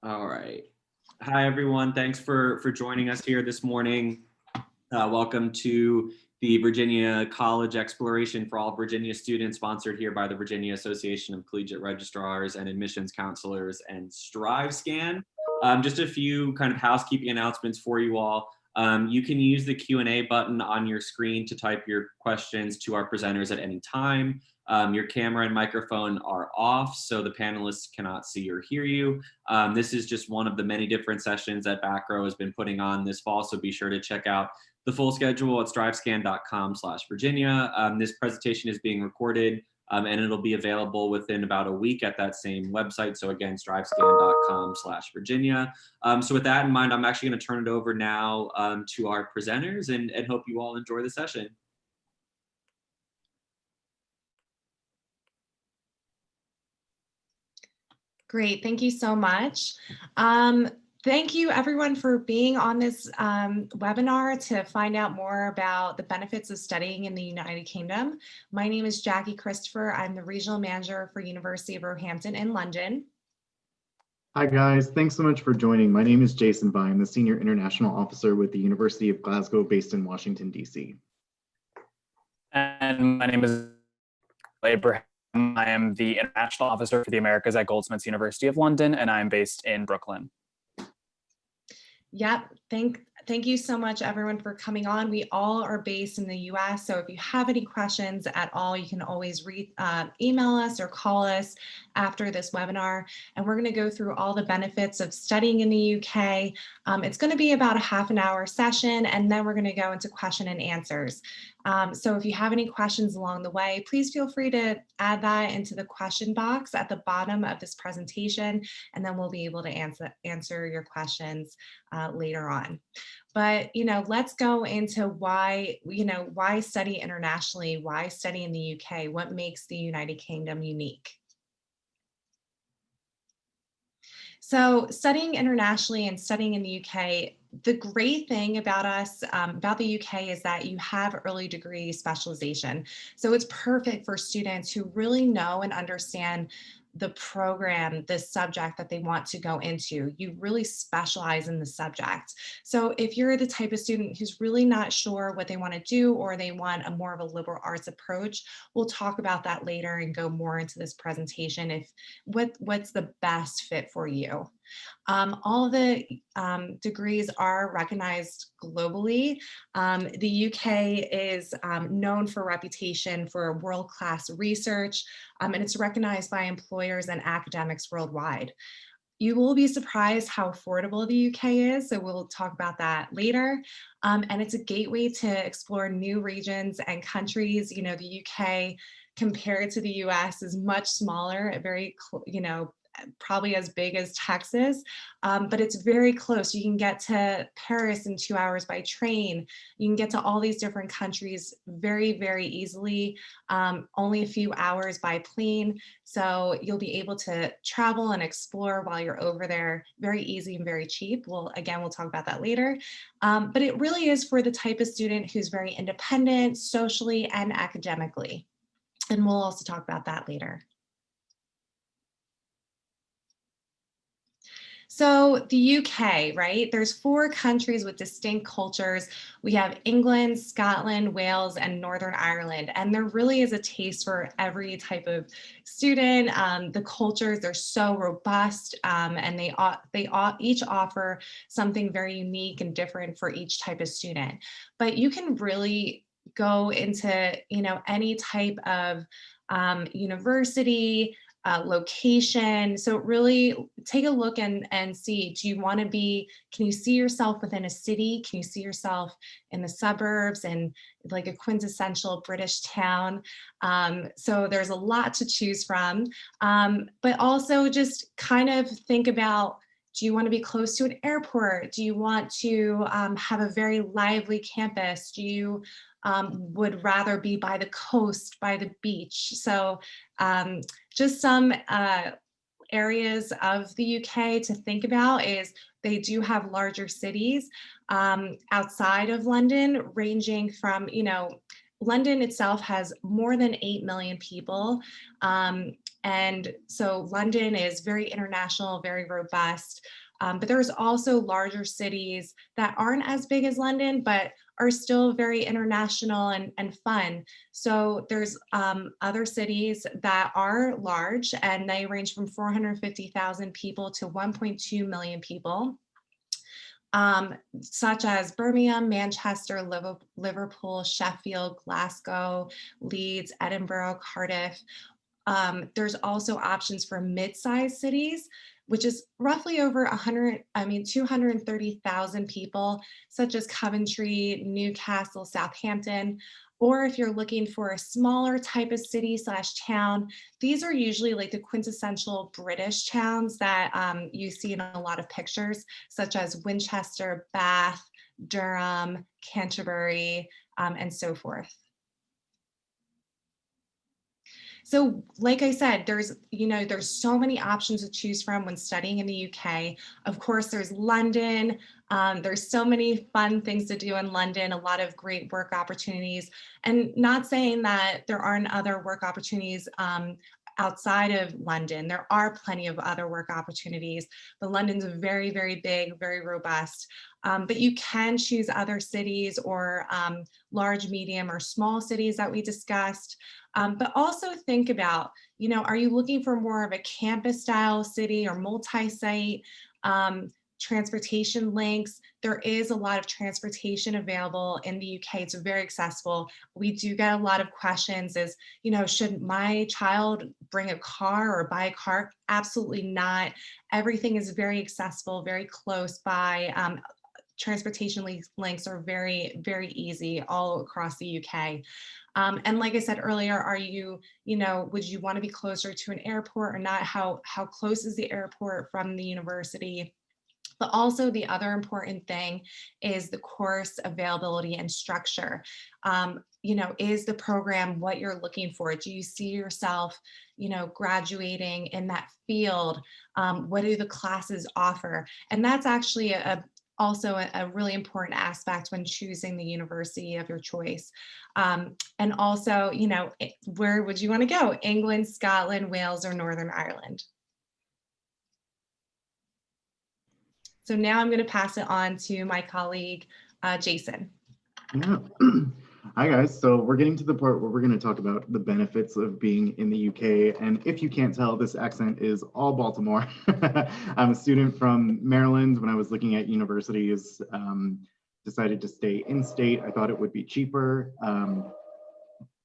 All right. Hi, everyone. Thanks for joining us here this morning. Welcome to the Virginia College Exploration for All Virginia Students, sponsored here by the Virginia Association of Collegiate Registrars and Admissions Counselors and StriveScan. Just a few kind of housekeeping announcements for you all. You can use the Q&A button on your screen to type your questions to our presenters at any time. Your camera and microphone are off, so the panelists cannot see or hear you. This is just one of the many different sessions that VACRAO has been putting on this fall, so be sure to check out the full schedule at strivescan.com/Virginia. This presentation is being recorded and it'll be available within about a week at that same website. So again, strivescan.com/Virginia. So with that in mind, I'm actually going to turn it over now to our presenters and hope you all enjoy the session. Great, thank you so much. Thank you everyone for being on this webinar to find out more about the benefits of studying in the United Kingdom. My name is Jackie Christopher. I'm the Regional Manager for University of Roehampton in London. Hi guys, thanks so much for joining. My name is Jason Vine, the Senior International Officer with the University of Glasgow based in Washington, DC. And my name is Abraham. I am the International Officer for the Americas at Goldsmiths University of London, and I am based in Brooklyn. Yep, thank you so much everyone for coming on. We all are based in the US, so if you have any questions at all, you can always email us or call us after this webinar. And we're going to go through all the benefits of studying in the UK. It's going to be about a half an hour session, and then we're going to go into question and answers. So if you have any questions along the way, please feel free to add that into the question box at the bottom of this presentation, and then we'll be able to answer your questions later on. But, let's go into why study internationally, why study in the UK, what makes the United Kingdom unique. So studying internationally and studying in the UK, the great thing about us, about the UK, is that you have early degree specialization. So it's perfect for students who really know and understand the program, the subject that they want to go into. You really specialize in the subject. So if you're the type of student who's really not sure what they want to do, or they want a more of a liberal arts approach, we'll talk about that later and go more into this presentation, what's the best fit for you. All the degrees are recognized globally. The UK is known for reputation for world-class research, and it's recognized by employers and academics worldwide. You will be surprised how affordable the UK is, so we'll talk about that later. And it's a gateway to explore new regions and countries. The UK compared to the US is much smaller, probably as big as Texas, but it's very close. You can get to Paris in 2 hours by train. You can get to all these different countries very, very easily, only a few hours by plane. So you'll be able to travel and explore while you're over there, very easy and very cheap. We'll talk about that later. But it really is for the type of student who's very independent, socially and academically. And we'll also talk about that later. So the UK, right? There's 4 countries with distinct cultures. We have England, Scotland, Wales, and Northern Ireland. And there really is a taste for every type of student. The cultures, they're so robust, and they each offer something very unique and different for each type of student. But you can really go into, any type of university, location. So really take a look and see, can you see yourself within a city? Can you see yourself in the suburbs and like a quintessential British town? So there's a lot to choose from, but also just kind of think about, do you want to be close to an airport? Do you want to have a very lively campus? Do you would rather be by the coast, by the beach? So just some areas of the UK to think about is they do have larger cities outside of London, ranging from, London itself has more than 8 million people. And so London is very international, very robust. But there's also larger cities that aren't as big as London, but are still very international and fun. So there's other cities that are large, and they range from 450,000 people to 1.2 million people, such as Birmingham, Manchester, Liverpool, Sheffield, Glasgow, Leeds, Edinburgh, Cardiff. There's also options for mid-sized cities, which is roughly over 230,000 people, such as Coventry, Newcastle, Southampton. Or if you're looking for a smaller type of city / town, these are usually like the quintessential British towns that you see in a lot of pictures, such as Winchester, Bath, Durham, Canterbury, and so forth. So like I said, there's so many options to choose from when studying in the UK. Of course, there's London. There's so many fun things to do in London, a lot of great work opportunities, and not saying that there aren't other work opportunities outside of London. There are plenty of other work opportunities, but London's very, very big, very robust. But you can choose other cities or large, medium, or small cities that we discussed. But also think about, are you looking for more of a campus style city or multi-site? Transportation links. There is a lot of transportation available in the UK. It's very accessible. We do get a lot of questions as, should my child bring a car or buy a car? Absolutely not. Everything is very accessible, very close by. Transportation links are very, very easy all across the UK. And like I said earlier, would you want to be closer to an airport or not? How close is the airport from the university? But also the other important thing is the course availability and structure. Is the program what you're looking for? Do you see yourself, graduating in that field? What do the classes offer? And that's actually also a really important aspect when choosing the university of your choice. And also, where would you want to go? England, Scotland, Wales, or Northern Ireland? So now I'm going to pass it on to my colleague, Jason. Yeah. Hi guys, so we're getting to the part where we're going to talk about the benefits of being in the UK. And if you can't tell, this accent is all Baltimore. I'm a student from Maryland. When I was looking at universities, decided to stay in state. I thought it would be cheaper.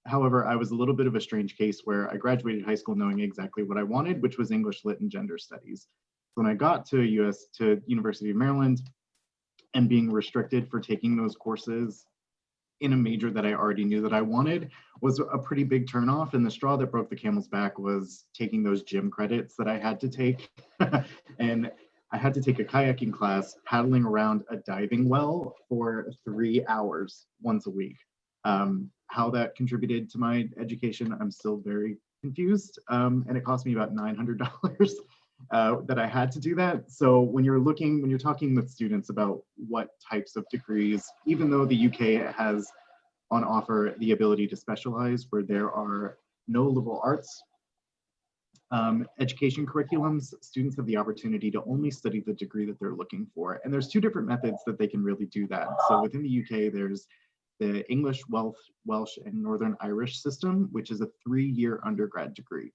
However, I was a little bit of a strange case where I graduated high school knowing exactly what I wanted, which was English Lit and Gender Studies. When I got to University of Maryland and being restricted for taking those courses in a major that I already knew that I wanted was a pretty big turnoff. And the straw that broke the camel's back was taking those gym credits that I had to take. And I had to take a kayaking class paddling around a diving well for 3 hours once a week. How that contributed to my education, I'm still very confused. And it cost me about $900 that I had to do that. So when you're talking with students about what types of degrees, even though the UK has on offer the ability to specialize where there are no liberal arts education curriculums, students have the opportunity to only study the degree that they're looking for. And there's two different methods that they can really do that. So within the UK, there's the English, Welsh, and Northern Irish system, which is a 3-year undergrad degree.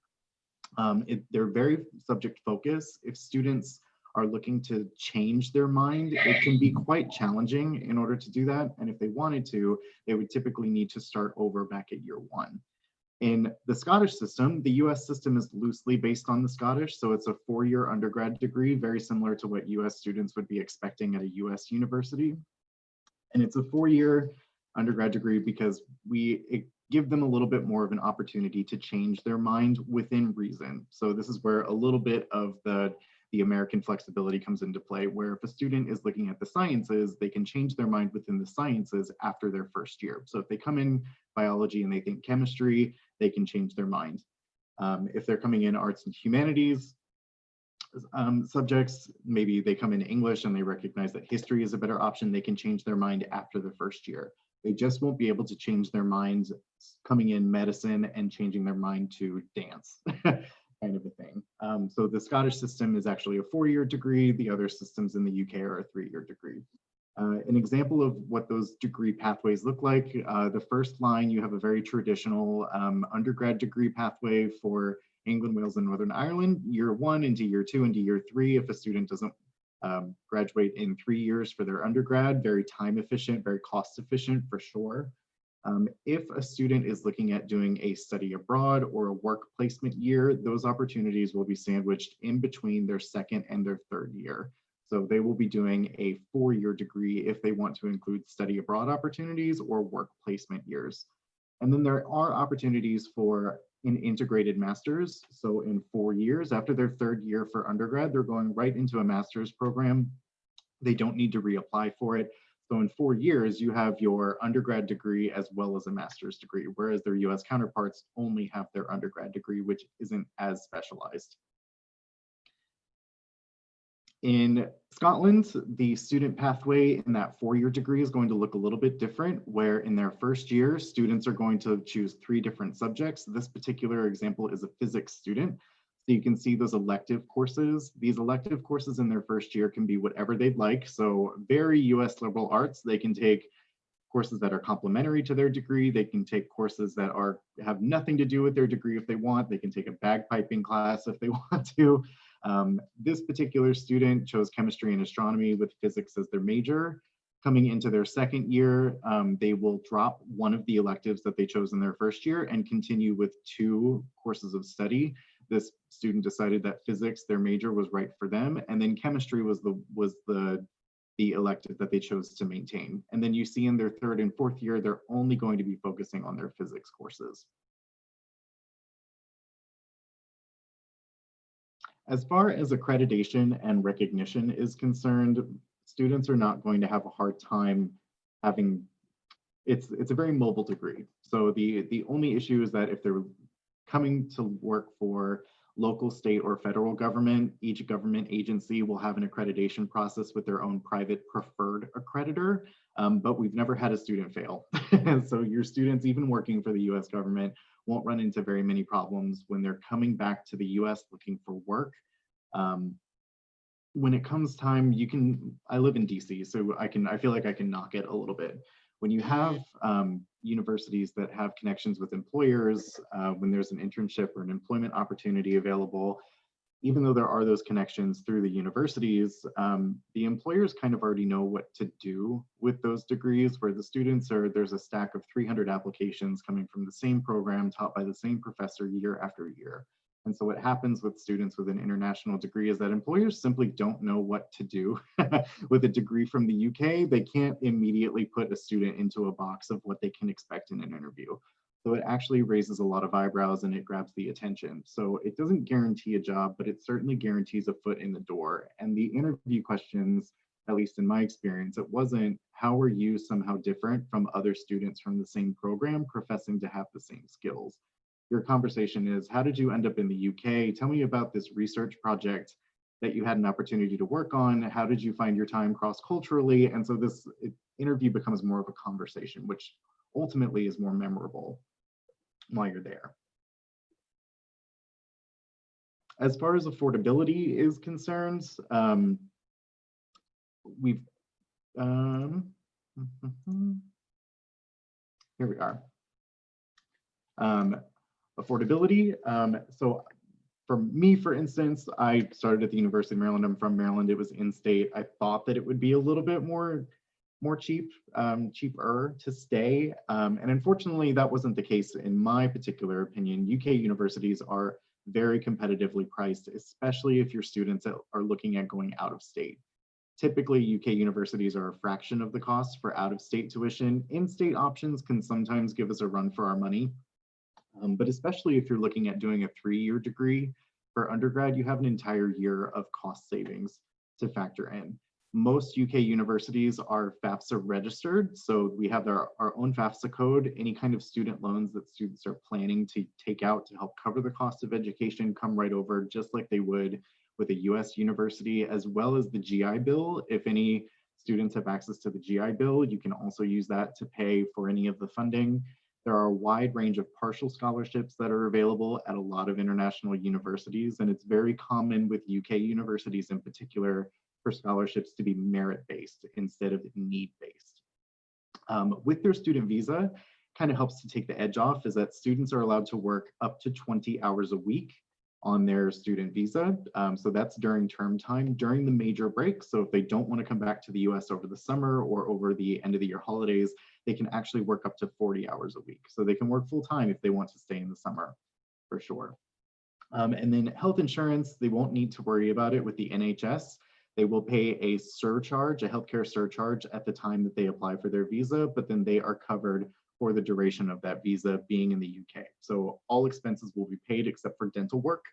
They're very subject focused. If students are looking to change their mind, it can be quite challenging in order to do that. And if they wanted to, they would typically need to start over back at year 1. In the Scottish system, the US system is loosely based on the Scottish. So it's a 4-year undergrad degree, very similar to what US students would be expecting at a US university. And it's a 4-year undergrad degree because it give them a little bit more of an opportunity to change their mind within reason. So this is where a little bit of the American flexibility comes into play, where if a student is looking at the sciences, they can change their mind within the sciences after their first year. So if they come in biology and they think chemistry, they can change their mind. If they're coming in arts and humanities subjects, maybe they come in English and they recognize that history is a better option, they can change their mind after the first year. They just won't be able to change their minds coming in medicine and changing their mind to dance. kind of a thing. So the Scottish system is actually a 4-year degree. The other systems in the UK are a 3-year degree. An example of what those degree pathways look like, the first line, you have a very traditional undergrad degree pathway for England, Wales, and Northern Ireland, year 1 into year 2 into year 3. If a student doesn't graduate in 3 years for their undergrad, very time efficient, very cost efficient for sure. If a student is looking at doing a study abroad or a work placement year, those opportunities will be sandwiched in between their 2nd and their 3rd year. So they will be doing a 4-year degree if they want to include study abroad opportunities or work placement years. And then there are opportunities for an integrated master's. So in 4 years, after their 3rd year for undergrad, they're going right into a master's program. They don't need to reapply for it. So in 4 years, you have your undergrad degree as well as a master's degree, whereas their US counterparts only have their undergrad degree, which isn't as specialized. In Scotland, the student pathway in that 4-year degree is going to look a little bit different, where in their first year, students are going to choose 3 different subjects. This particular example is a physics student. So you can see those elective courses. These elective courses in their first year can be whatever they'd like. So very US liberal arts, they can take courses that are complementary to their degree. They can take courses that have nothing to do with their degree if they want. They can take a bagpiping class if they want to. This particular student chose chemistry and astronomy with physics as their major. Coming into their 2nd year, they will drop one of the electives that they chose in their first year and continue with 2 courses of study. This student decided that physics, their major, was right for them, and then chemistry was the elective that they chose to maintain. And then you see in their 3rd and 4th year, they're only going to be focusing on their physics courses. As far as accreditation and recognition is concerned, students are not going to have a hard time having, it's a very mobile degree. So the only issue is that if they're coming to work for local, state, or federal government, each government agency will have an accreditation process with their own private preferred accreditor, but we've never had a student fail. So your students, even working for the US government, won't run into very many problems when they're coming back to the US looking for work. When it comes time, I live in DC, so I feel like I can knock it a little bit. When you have universities that have connections with employers, when there's an internship or an employment opportunity available, even though there are those connections through the universities, the employers kind of already know what to do with those degrees, where the students there's a stack of 300 applications coming from the same program taught by the same professor year after year. And so what happens with students with an international degree is that employers simply don't know what to do. With a degree from the UK, they can't immediately put a student into a box of what they can expect in an interview. So it actually raises a lot of eyebrows and it grabs the attention. So it doesn't guarantee a job, but it certainly guarantees a foot in the door. And the interview questions, at least in my experience, it wasn't how are you somehow different from other students from the same program professing to have the same skills. Your conversation is, how did you end up in the UK? Tell me about this research project that you had an opportunity to work on. How did you find your time cross-culturally? And so this interview becomes more of a conversation, which ultimately is more memorable while you're there. As far as affordability is concerned, here we are. Affordability. So for me, for instance, I started at the University of Maryland. I'm from Maryland. It was in-state. I thought that it would be a little bit more cheaper to stay. And unfortunately, that wasn't the case in my particular opinion. UK universities are very competitively priced, especially if your students are looking at going out of state. Typically, UK universities are a fraction of the cost for out-of-state tuition. In-state options can sometimes give us a run for our money. But especially if you're looking at doing a 3-year degree for undergrad, you have an entire year of cost savings to factor in. Most UK universities are FAFSA registered, so we have our own FAFSA code. Any kind of student loans that students are planning to take out to help cover the cost of education come right over, just like they would with a US university, as well as the GI Bill. If any students have access to the GI Bill, you can also use that to pay for any of the funding. There are a wide range of partial scholarships that are available at a lot of international universities, and it's very common with UK universities in particular for scholarships to be merit-based instead of need-based. With their student visa, kind of helps to take the edge off is that students are allowed to work up to 20 hours a week on their student visa. So that's during term time, during the major breaks. So if they don't want to come back to the US over the summer or over the end of the year holidays, they can actually work up to 40 hours a week. So they can work full time if they want to stay in the summer, for sure. And then health insurance, they won't need to worry about it with the NHS. They will pay a surcharge, a healthcare surcharge at the time that they apply for their visa, but then they are covered for the duration of that visa being in the UK. So all expenses will be paid except for dental work.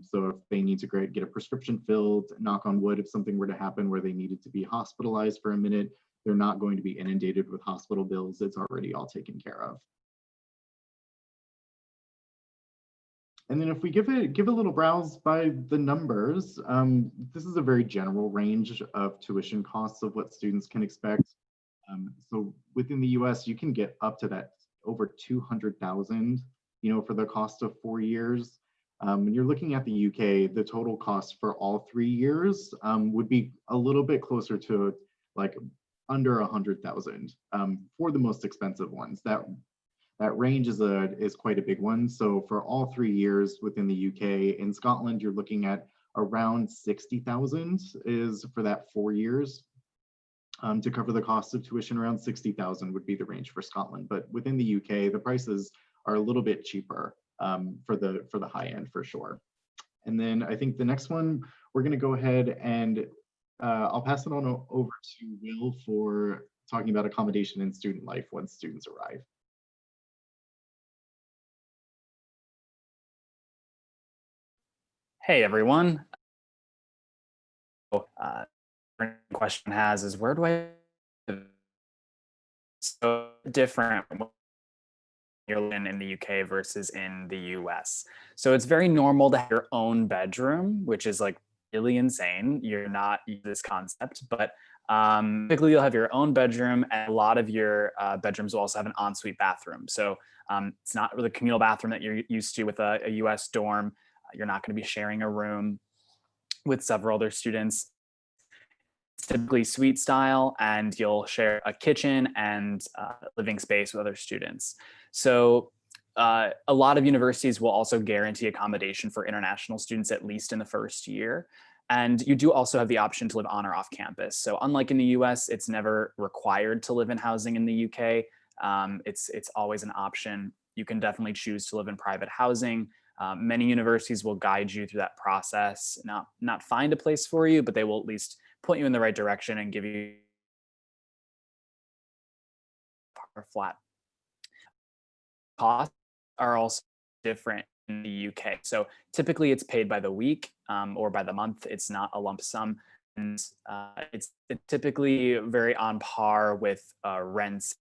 So if they need to get a prescription filled, knock on wood, if something were to happen where they needed to be hospitalized for a minute, they're not going to be inundated with hospital bills. It's already all taken care of. And then if we give a little browse by the numbers, this is a very general range of tuition costs of what students can expect. So within the US, you can get up to that over 200,000, for the cost of 4 years. When you're looking at the UK, the total cost for all 3 years would be a little bit closer to like under 100,000 for the most expensive ones. That range is quite a big one. So for all 3 years within the UK, in Scotland, you're looking at around 60,000 is for that 4 years. To cover the cost of tuition, around 60,000 would be the range for Scotland. But within the UK, the prices are a little bit cheaper for the high end for sure. And then I think the next one, we're going to go ahead and I'll pass it on over to Will for talking about accommodation and student life once students arrive. Hey everyone. Question has is where do I live? So different when you're in the UK versus in the US. So it's very normal to have your own bedroom, which is like really insane. You're not used to this concept, but typically you'll have your own bedroom, and a lot of your bedrooms will also have an ensuite bathroom. So it's not really a communal bathroom that you're used to with a US dorm. You're not going to be sharing a room with several other students. It's typically suite style, and you'll share a kitchen and living space with other students. So a lot of universities will also guarantee accommodation for international students, at least in the first year. And you do also have the option to live on or off campus. So unlike in the US, it's never required to live in housing in the UK. It's always an option. You can definitely choose to live in private housing. Many universities will guide you through that process, not find a place for you, but they will at least point you in the right direction and give you a flat. Costs are also different in the UK. So typically it's paid by the week or by the month. It's not a lump sum. And it's typically very on par with rents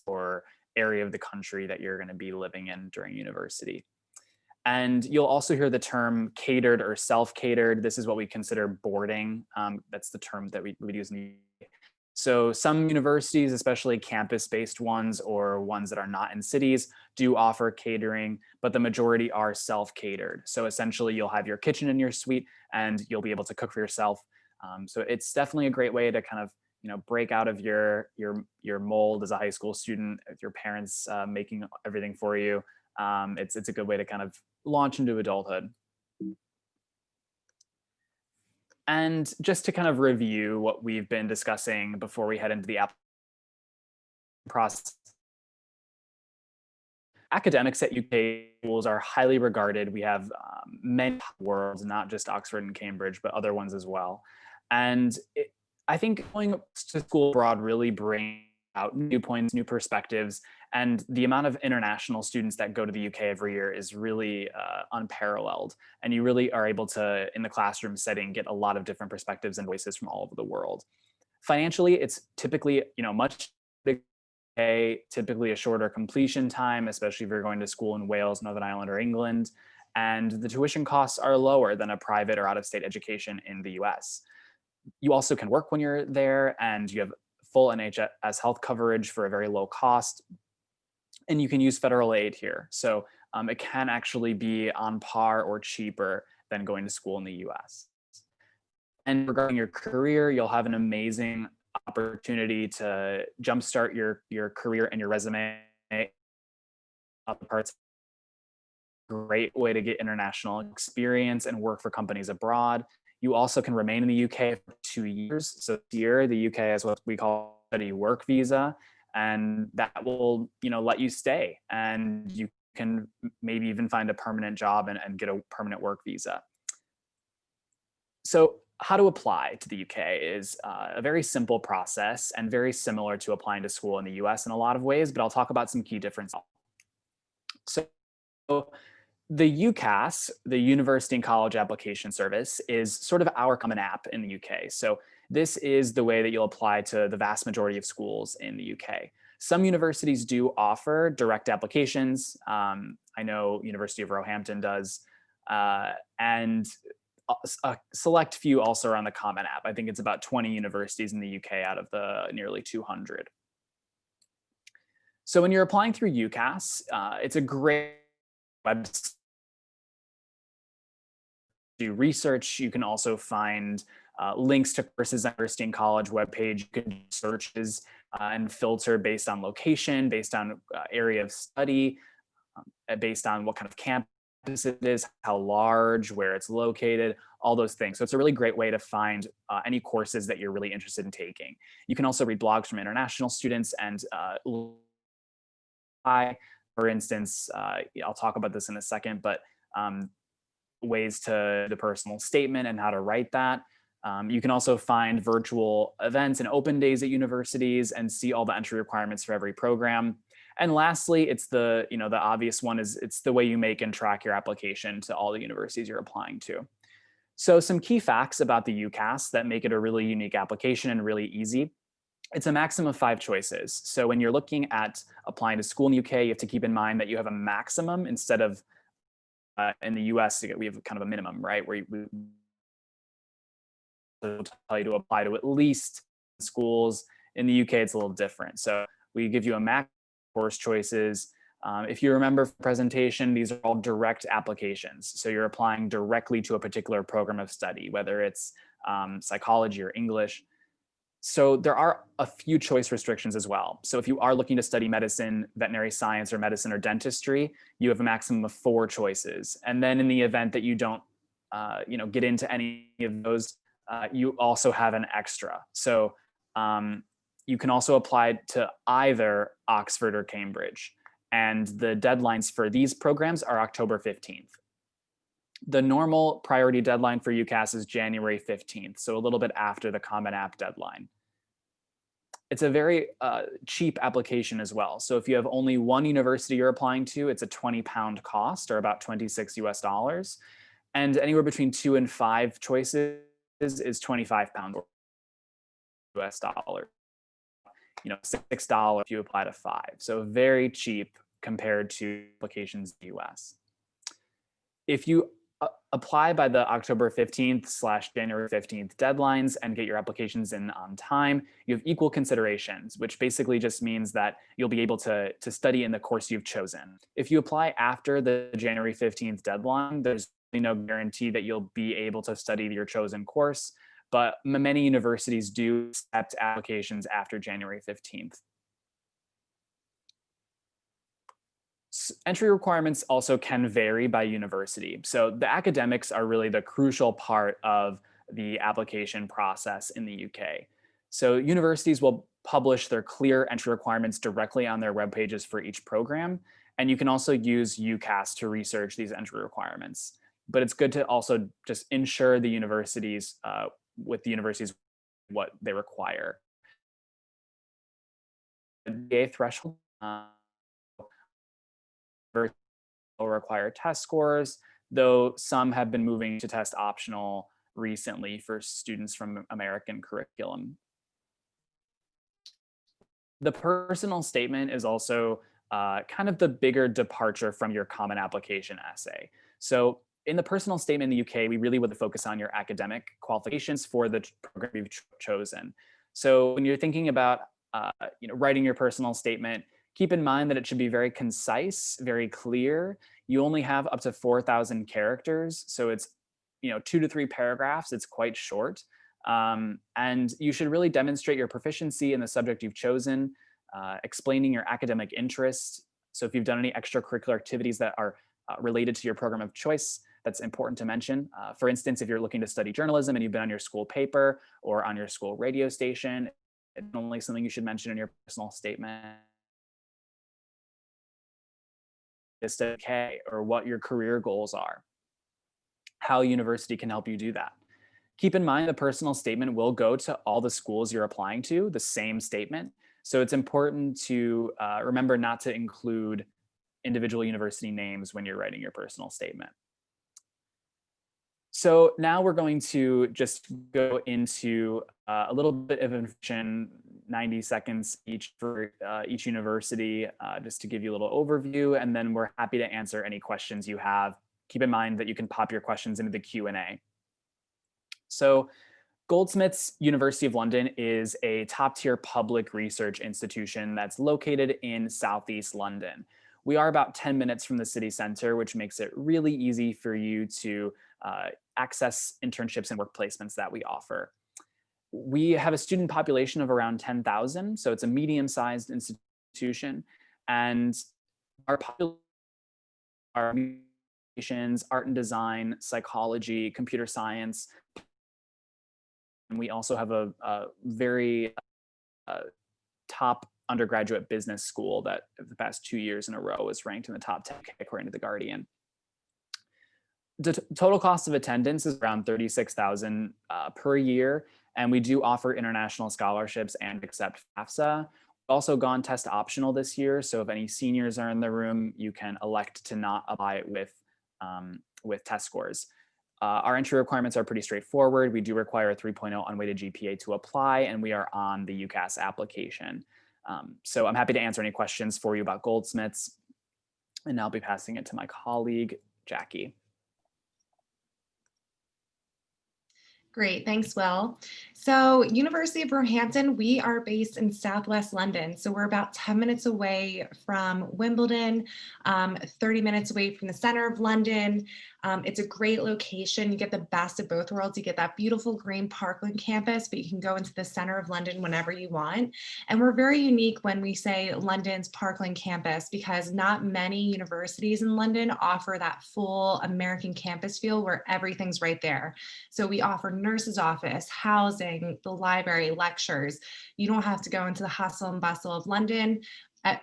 or area of the country that you're going to be living in during university. And you'll also hear the term catered or self-catered. This is what we consider boarding. That's the term that we would use in the UK. So some universities, especially campus-based ones or ones that are not in cities, do offer catering, but the majority are self-catered. So essentially you'll have your kitchen in your suite and you'll be able to cook for yourself. So it's definitely a great way to kind of break out of your mold as a high school student, with your parents making everything for you. It's a good way to kind of launch into adulthood. And just to kind of review what we've been discussing before we head into the application process. Academics at UK schools are highly regarded. We have many worlds, not just Oxford and Cambridge, but other ones as well. And I think going to school abroad really brings out new points, new perspectives, and the amount of international students that go to the UK every year is really unparalleled. And you really are able to, in the classroom setting, get a lot of different perspectives and voices from all over the world. Financially, it's typically much bigger, typically a shorter completion time, especially if you're going to school in Wales, Northern Ireland, or England. And the tuition costs are lower than a private or out-of-state education in the US. You also can work when you're there, and you have full NHS health coverage for a very low cost. and you can use federal aid here. So it can actually be on par or cheaper than going to school in the US. And regarding your career, you'll have an amazing opportunity to jumpstart your career and your resume. Other parts, great way to get international experience and work for companies abroad. You also can remain in the UK for 2 years. So here, the UK has what we call study work visa, and that will, let you stay, and you can maybe even find a permanent job and get a permanent work visa. So how to apply to the UK is a very simple process and very similar to applying to school in the US in a lot of ways, but I'll talk about some key differences. So the UCAS, the University and College Application Service, is sort of our common app in the UK. So this is the way that you'll apply to the vast majority of schools in the UK. Some universities do offer direct applications. I know University of Roehampton does, and a select few also are on the Common App. I think it's about 20 universities in the UK out of the nearly 200. So when you're applying through UCAS, it's a great website. Do research. You can also find links to courses on University and College webpage. You can do searches and filter based on location, based on area of study, based on what kind of campus it is, how large, where it's located, all those things. So it's a really great way to find any courses that you're really interested in taking. You can also read blogs from international students and for instance, I'll talk about this in a second, but ways to the personal statement and how to write that. You can also find virtual events and open days at universities and see all the entry requirements for every program. And lastly, it's the obvious one is it's the way you make and track your application to all the universities you're applying to. So some key facts about the UCAS that make it a really unique application and really easy. It's a maximum of 5 choices. So when you're looking at applying to school in the UK, you have to keep in mind that you have a maximum instead of in the US, we have kind of a minimum, right? Where we tell you to apply to at least schools. In the UK, it's a little different. So we give you a max course choices. If you remember from the presentation, these are all direct applications. So you're applying directly to a particular program of study, whether it's psychology or English. So there are a few choice restrictions as well. So if you are looking to study medicine, veterinary science, or medicine or dentistry, you have a maximum of 4 choices. And then in the event that you don't get into any of those, you also have an extra. So you can also apply to either Oxford or Cambridge. And the deadlines for these programs are October 15th. The normal priority deadline for UCAS is January 15th, so a little bit after the Common App deadline. It's a very cheap application as well. So if you have only one university you're applying to, it's a £20 cost, or about $26 US. And anywhere between 2 and 5 choices is £25 US. $6 if you apply to 5. So very cheap compared to applications in the US. If you apply by the October 15th / January 15th deadlines and get your applications in on time, you have equal considerations, which basically just means that you'll be able to study in the course you've chosen. If you apply after the January 15th deadline, there's no guarantee that you'll be able to study your chosen course, but many universities do accept applications after January 15th. Entry requirements also can vary by university. So the academics are really the crucial part of the application process in the UK. So universities will publish their clear entry requirements directly on their web pages for each program. And you can also use UCAS to research these entry requirements. But it's good to also just ensure the universities, what they require. The GPA threshold will require test scores, though some have been moving to test optional recently for students from American curriculum. The personal statement is also kind of the bigger departure from your common application essay. So in the personal statement in the UK, we really would focus on your academic qualifications for the program you've chosen. So when you're thinking about writing your personal statement, Keep in mind that it should be very concise, very clear. You only have up to 4,000 characters, so it's 2 to 3 paragraphs. It's quite short. And you should really demonstrate your proficiency in the subject you've chosen, explaining your academic interest. So if you've done any extracurricular activities that are related to your program of choice, that's important to mention. For instance, if you're looking to study journalism and you've been on your school paper or on your school radio station, it's only something you should mention in your personal statement. Okay, or what your career goals are, how university can help you do that. Keep in mind the personal statement will go to all the schools you're applying to, the same statement. So it's important to remember not to include individual university names when you're writing your personal statement. So now we're going to just go into a little bit of information, 90 seconds each for each university, just to give you a little overview, and then we're happy to answer any questions you have. Keep in mind that you can pop your questions into the Q&A. So Goldsmiths University of London is a top-tier public research institution that's located in Southeast London. We are about 10 minutes from the city center, which makes it really easy for you to access internships and work placements that we offer. We have a student population of around 10,000, so it's a medium-sized institution, and our populations, art and design, psychology, computer science, and we also have a very top undergraduate business school that the past 2 years in a row is ranked in the top 10 according to The Guardian. The total cost of attendance is around $36,000 per year, and we do offer international scholarships and accept FAFSA. We've also gone test optional this year, so if any seniors are in the room, you can elect to not apply with test scores. Our entry requirements are pretty straightforward. We do require a 3.0 unweighted GPA to apply, and we are on the UCAS application. So I'm happy to answer any questions for you about Goldsmiths, and I'll be passing it to my colleague, Jackie. Great, thanks, Will. So University of Roehampton, we are based in Southwest London. So we're about 10 minutes away from Wimbledon, 30 minutes away from the center of London. It's a great location. You get the best of both worlds. You get that beautiful green Parkland campus, but you can go into the center of London whenever you want. And we're very unique when we say London's Parkland campus, because not many universities in London offer that full American campus feel where everything's right there. So we offer nurse's office, housing, the library, lectures. You don't have to go into the hustle and bustle of London.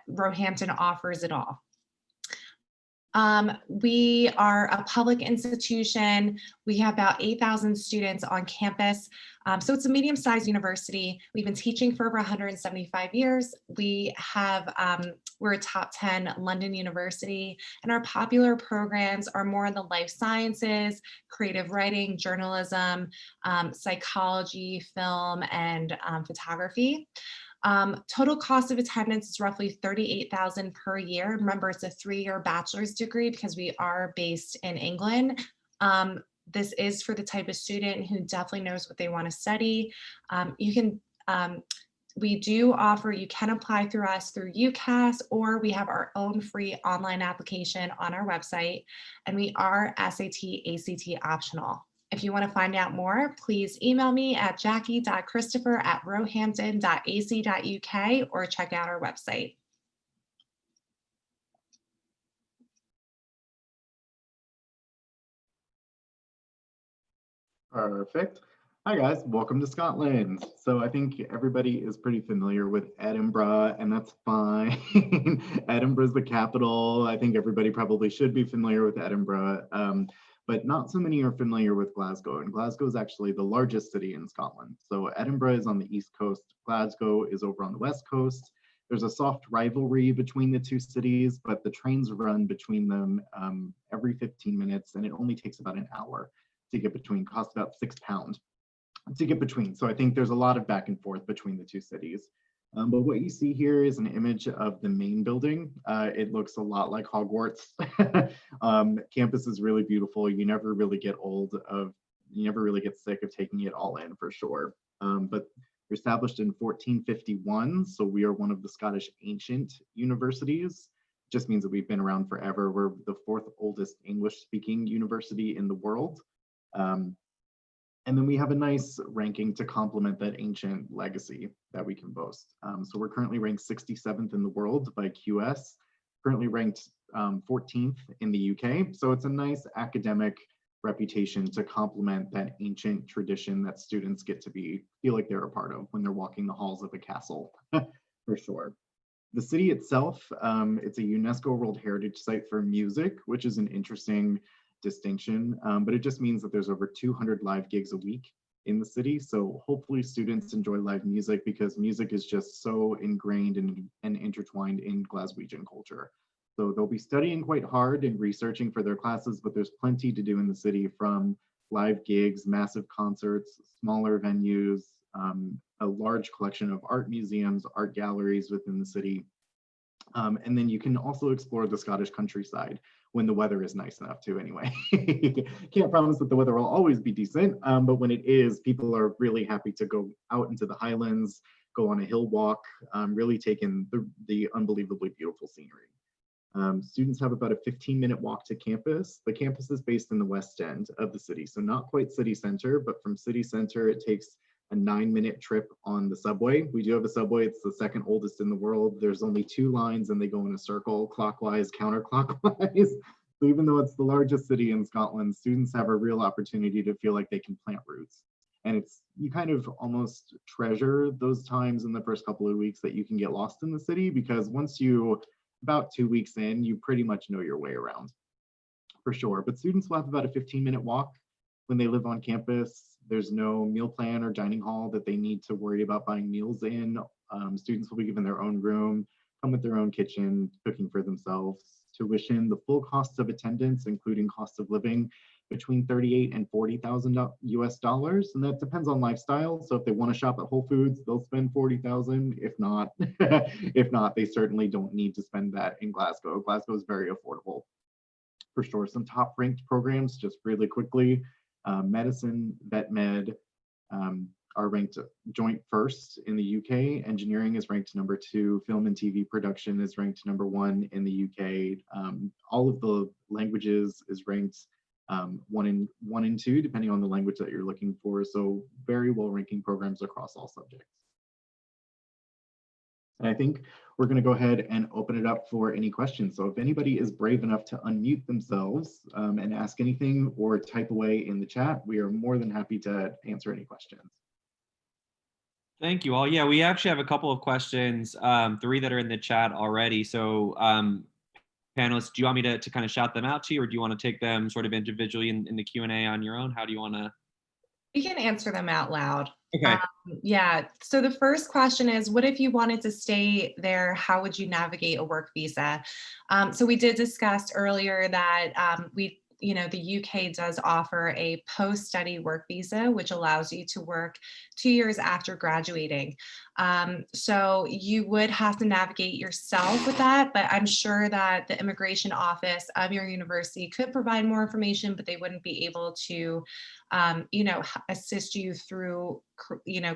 Roehampton offers it all. We are a public institution. We have about 8,000 students on campus. So it's a medium-sized university. We've been teaching for over 175 years. We're a top 10 London university, and our popular programs are more in the life sciences, creative writing, journalism, psychology, film, and photography. Total cost of attendance is roughly $38,000 per year. Remember, it's a 3-year bachelor's degree because we are based in England. This is for the type of student who definitely knows what they want to study. We do offer, you can apply through us through UCAS, or we have our own free online application on our website, and we are SAT, ACT optional. If you want to find out more, please email me at jackie.christopher@roehampton.ac.uk or check out our website. Perfect. Hi guys, welcome to Scotland. So I think everybody is pretty familiar with Edinburgh, and that's fine. Edinburgh is the capital. I think everybody probably should be familiar with Edinburgh. But not so many are familiar with Glasgow, and Glasgow is actually the largest city in Scotland. So Edinburgh is on the east coast, Glasgow is over on the west coast. There's a soft rivalry between the two cities, but the trains run between them every 15 minutes, and it only takes about an hour to get between, costs about £6 to get between. So I think there's a lot of back and forth between the two cities. But what you see here is an image of the main building. It looks a lot like Hogwarts. Campus is really beautiful. You never really get sick of taking it all in, for sure. But We're established in 1451, so we are one of the Scottish ancient universities. Just means that we've been around forever. We're the 4th oldest English-speaking university in the world. And then we have a nice ranking to complement that ancient legacy that we can boast. So we're currently ranked 67th in the world by QS, currently ranked 14th in the UK. So it's a nice academic reputation to complement that ancient tradition that students get to feel like they're a part of when they're walking the halls of a castle, for sure. The city itself, it's a UNESCO World Heritage Site for music, which is an interesting distinction, but it just means that there's over 200 live gigs a week in the city. So hopefully students enjoy live music, because music is just so ingrained and intertwined in Glaswegian culture. So they'll be studying quite hard and researching for their classes, but there's plenty to do in the city, from live gigs, massive concerts, smaller venues, a large collection of art museums, art galleries within the city. And then you can also explore the Scottish countryside when the weather is nice enough to, anyway. Can't promise that the weather will always be decent, but when it is, people are really happy to go out into the Highlands, go on a hill walk, really take in the unbelievably beautiful scenery. Students have about a 15-minute walk to campus. The campus is based in the west end of the city, so not quite city center, but from city center, it takes a 9-minute trip on the subway. We do have a subway. It's the 2nd oldest in the world. There's only 2 lines and they go in a circle, clockwise, counterclockwise. So even though it's the largest city in Scotland, students have a real opportunity to feel like they can plant roots. And you kind of almost treasure those times in the first couple of weeks that you can get lost in the city, because about 2 weeks in, you pretty much know your way around, for sure. But students will have about a 15-minute walk when they live on campus. There's no meal plan or dining hall that they need to worry about buying meals in. Students will be given their own room, come with their own kitchen, cooking for themselves. Tuition, the full cost of attendance, including cost of living, between $38,000 and $40,000 US dollars, and that depends on lifestyle. So if they want to shop at Whole Foods, they'll spend $40,000. If not, they certainly don't need to spend that in Glasgow. Glasgow is very affordable, for sure. Some top ranked programs, just really quickly. Medicine, vet med are ranked joint first in the UK. Engineering is ranked number 2. Film and TV production is ranked number 1 in the UK. All of the languages is ranked 1 and 2, depending on the language that you're looking for. So very well ranking programs across all subjects. And I think we're going to go ahead and open it up for any questions. So if anybody is brave enough to unmute themselves and ask anything or type away in the chat, we are more than happy to answer any questions. Thank you all. Yeah, we actually have a couple of questions, 3 that are in the chat already. So panelists, do you want me to kind of shout them out to you, or do you want to take them sort of individually in the Q&A on your own? How do you want to? You can answer them out loud. Okay. Yeah, so the first question is, what if you wanted to stay there? How would you navigate a work visa? So we did discuss earlier that the UK does offer a post-study work visa, which allows you to work 2 years after graduating. So you would have to navigate yourself with that, but I'm sure that the immigration office of your university could provide more information, but they wouldn't be able to, assist you through,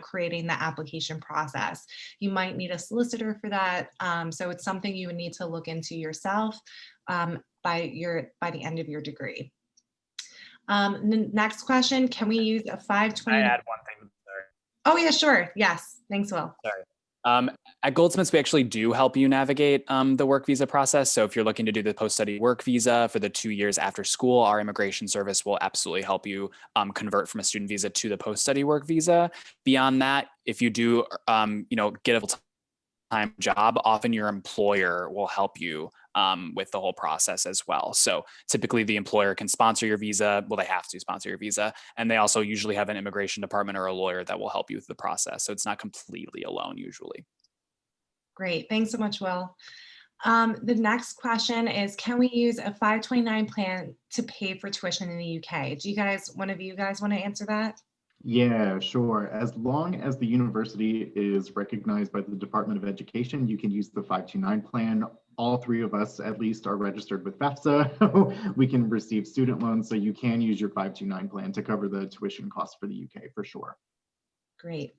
creating the application process. You might need a solicitor for that. So it's something you would need to look into yourself by the end of your degree. The next question, can we use a 520? I add one thing. Sorry. Oh yeah, sure. Yes. Thanks, Will. Sorry. At Goldsmiths, we actually do help you navigate the work visa process. So if you're looking to do the post-study work visa for the 2 years after school, our immigration service will absolutely help you convert from a student visa to the post-study work visa. Beyond that, if you do, get a full-time job, often your employer will help you with the whole process as well. So typically the employer can sponsor your visa. Well, they have to sponsor your visa. And they also usually have an immigration department or a lawyer that will help you with the process. So it's not completely alone usually. Great. Thanks so much, Will. The next question is, can we use a 529 plan to pay for tuition in the UK? One of you guys want to answer that? Yeah, sure. As long as the university is recognized by the Department of Education, you can use the 529 plan. All 3 of us at least are registered with FAFSA. We can receive student loans, so you can use your 529 plan to cover the tuition costs for the UK for sure. Great.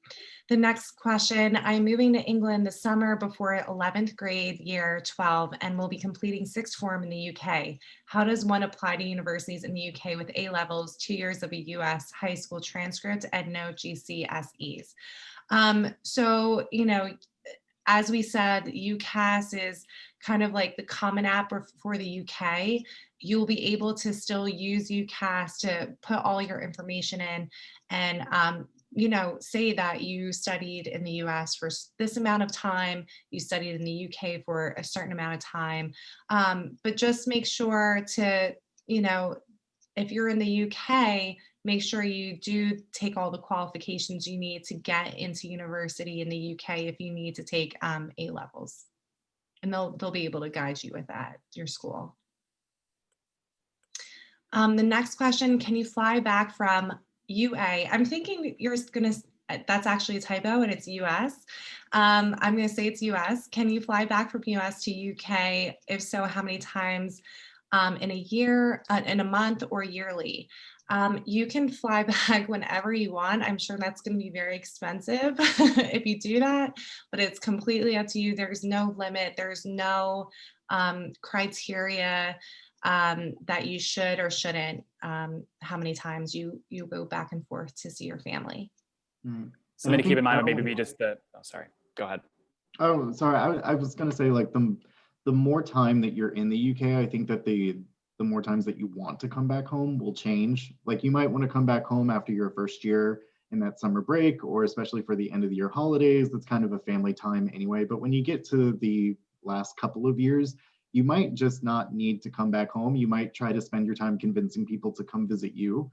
The next question, I'm moving to England this summer before 11th grade, year 12, and will be completing sixth form in the UK. How does one apply to universities in the UK with A levels, 2 years of a US high school transcript, and no GCSEs? So, you know, as we said, UCAS is kind of like the common app for the UK. You'll be able to still use UCAS to put all your information in and you know, say that you studied in the US for this amount of time, you studied in the UK for a certain amount of time, but just make sure to, you know, if you're in the UK, make sure you do take all the qualifications you need to get into university in the UK if you need to take A levels. And they'll be able to guide you with that, your school. The next question, can you fly back from UA? I'm thinking you're gonna, that's actually a typo and it's US. I'm gonna say it's US. Can you fly back from US to UK? If so, how many times in a year, in a month, or yearly? You can fly back whenever you want. I'm sure that's going to be very expensive if you do that, but it's completely up to you. There's no limit. There's no criteria that you should or shouldn't, how many times you go back and forth to see your family. Something to keep in mind, maybe just the, oh, sorry, go ahead. Oh, sorry. I was going to say, like, the more time that you're in the UK, I think that the more times that you want to come back home will change. Like, you might want to come back home after your first year in that summer break, or especially for the end of the year holidays. That's kind of a family time anyway. But when you get to the last couple of years, you might just not need to come back home. You might try to spend your time convincing people to come visit you.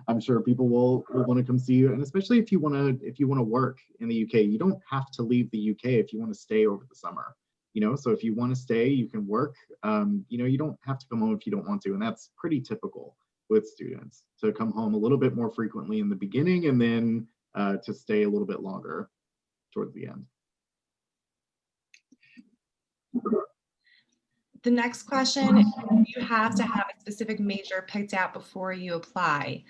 I'm sure people will want to come see you. And especially if you want to work in the UK, you don't have to leave the UK if you want to stay over the summer. You know, so if you want to stay, you can work. You know, you don't have to come home if you don't want to. And that's pretty typical with students, to come home a little bit more frequently in the beginning and then to stay a little bit longer towards the end. The next question, you have to have a specific major picked out before you apply.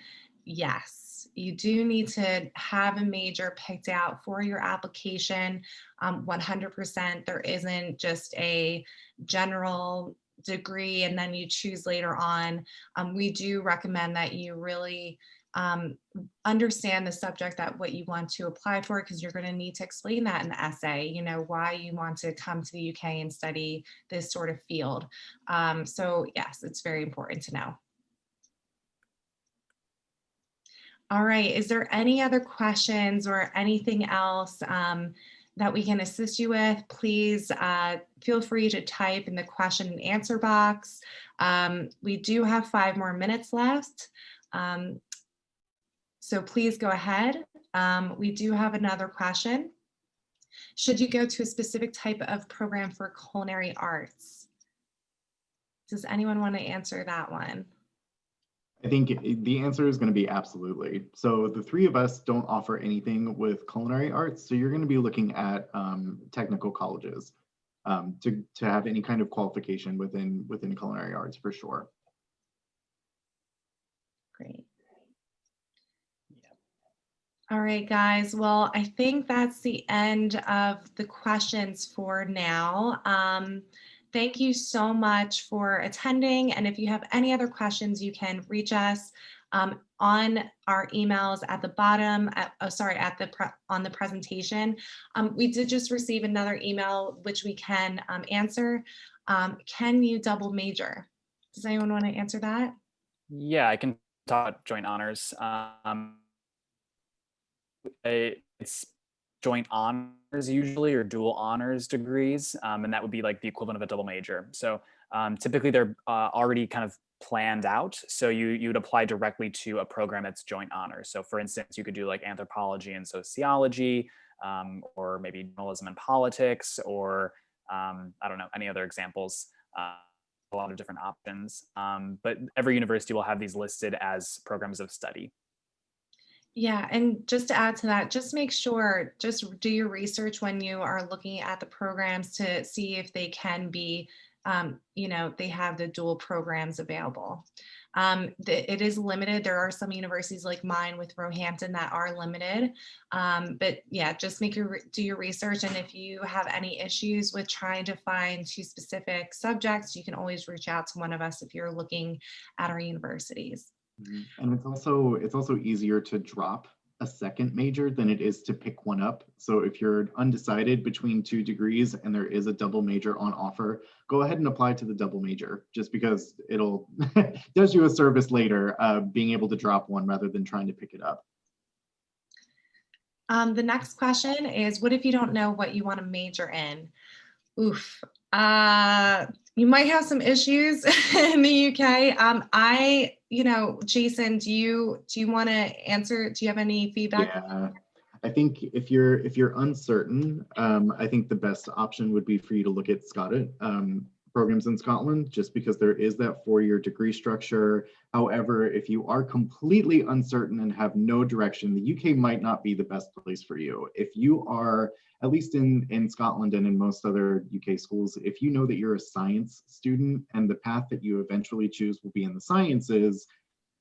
Yes, you do need to have a major picked out for your application. 100%, there isn't just a general degree and then you choose later on. We do recommend that you really understand the subject that what you want to apply for, because you're going to need to explain that in the essay, you know, why you want to come to the UK and study this sort of field. So yes, it's very important to know. All right, is there any other questions or anything else that we can assist you with? Please feel free to type in the question and answer box. We do have 5 more minutes left. So please go ahead. We do have another question. Should you go to a specific type of program for culinary arts? Does anyone want to answer that one? I think the answer is going to be absolutely. So the 3 of us don't offer anything with culinary arts. So you're going to be looking at technical colleges to have any kind of qualification within culinary arts for sure. Great. All right, guys. Well, I think that's the end of the questions for now. Thank you so much for attending. And if you have any other questions, you can reach us on our emails at the bottom, on the presentation. We did just receive another email, which we can answer. Can you double major? Does anyone want to answer that? Yeah, I can talk about joint honors. It's joint honors usually, or dual honors degrees, and that would be like the equivalent of a double major. So typically they're already kind of planned out. So you would apply directly to a program that's joint honors. So for instance, you could do like anthropology and sociology, or maybe journalism and politics, or I don't know, any other examples. A lot of different options, but every university will have these listed as programs of study. Yeah, and just to add to that, just make sure, just do your research when you are looking at the programs to see if they can be they have the dual programs available. It is limited. There are some universities like mine with Roehampton that are limited. But yeah, just do your research. And if you have any issues with trying to find 2 specific subjects, you can always reach out to one of us if you're looking at our universities. And it's also easier to drop a second major than it is to pick one up. So if you're undecided between 2 degrees and there is a double major on offer, go ahead and apply to the double major, just because it'll does you a service later, being able to drop one rather than trying to pick it up. The next question is, what if you don't know what you want to major in? Oof. You might have some issues in the UK. Jason, do you want to answer? Do you have any feedback? Yeah, I think if you're uncertain, I think the best option would be for you to look at Scotland, programs in Scotland, just because there is that 4-year degree structure. However, if you are completely uncertain and have no direction, the UK might not be the best place for you. If you are, at least in Scotland and in most other UK schools, if you know that you're a science student and the path that you eventually choose will be in the sciences,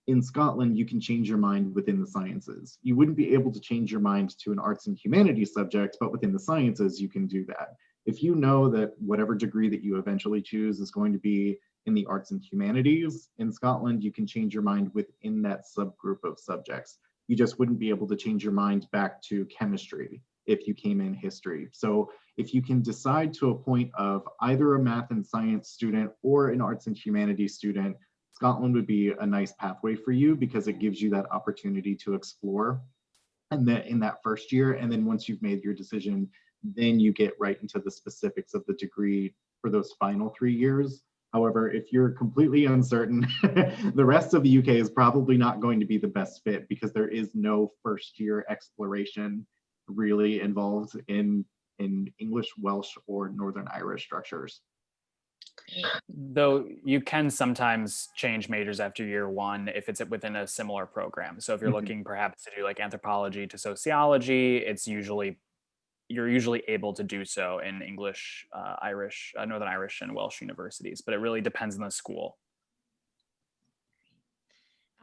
in Scotland, you can change your mind within the sciences. You wouldn't be able to change your mind to an arts and humanities subject, but within the sciences, you can do that. If you know that whatever degree that you eventually choose is going to be in the arts and humanities, in Scotland, you can change your mind within that subgroup of subjects. You just wouldn't be able to change your mind back to chemistry if you came in history. So if you can decide to a point of either a math and science student or an arts and humanities student, Scotland would be a nice pathway for you because it gives you that opportunity to explore and then in that first year. And then once you've made your decision, then you get right into the specifics of the degree for those final 3 years. However, if you're completely uncertain, the rest of the UK is probably not going to be the best fit because there is no first year exploration really involved in English, Welsh, or Northern Irish structures. Though you can sometimes change majors after year 1 if it's within a similar program. So if you're looking perhaps to do like anthropology to sociology, you're usually able to do so in English, Irish, Northern Irish, and Welsh universities, but it really depends on the school.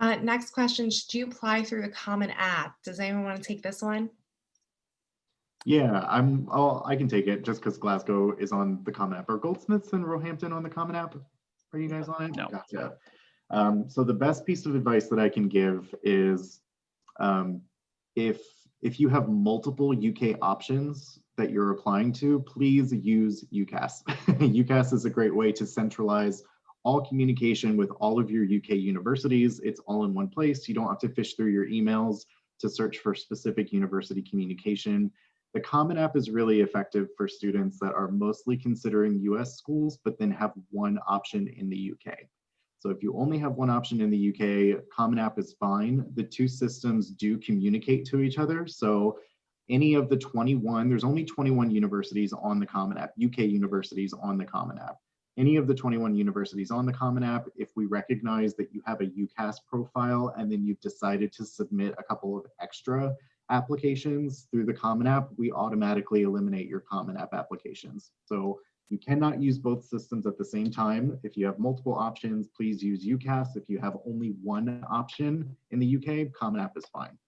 Next question, should you apply through a common app? Does anyone want to take this one? Yeah, I can take it just because Glasgow is on the Common App. Are Goldsmiths and Roehampton on the Common App? Are you guys on it? No. Gotcha. So the best piece of advice that I can give is if you have multiple UK options that you're applying to, please use UCAS. UCAS is a great way to centralize all communication with all of your UK universities. It's all in one place. You don't have to fish through your emails to search for specific university communication. The Common App is really effective for students that are mostly considering US schools, but then have one option in the UK. So if you only have one option in the UK, Common App is fine. The 2 systems do communicate to each other. So any of the 21, there's only 21 universities on the Common App, UK universities on the Common App. Any of the 21 universities on the Common App, if we recognize that you have a UCAS profile and then you've decided to submit a couple of extra applications through the Common App, we automatically eliminate your Common App applications. So you cannot use both systems at the same time. If you have multiple options, please use UCAS. If you have only one option in the UK, Common App is fine.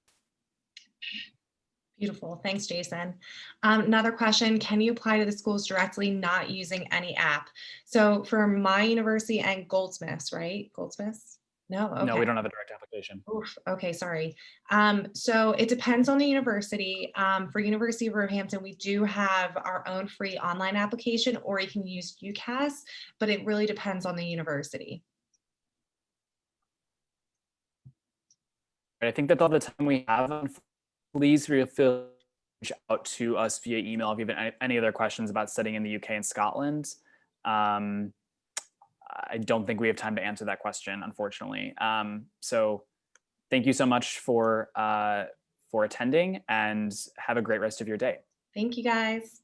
Beautiful. Thanks, Jason. Another question, can you apply to the schools directly not using any app? So for my university and Goldsmiths, right? Goldsmiths? No, okay. No, we don't have a direct application. Oof, okay, sorry. So it depends on the university. For University of Roehampton, we do have our own free online application, or you can use UCAS, but it really depends on the university. I think that's all the time we have. Please feel free to reach out to us via email if you have any other questions about studying in the UK and Scotland. I don't think we have time to answer that question, unfortunately. So thank you so much for attending, and have a great rest of your day. Thank you, guys.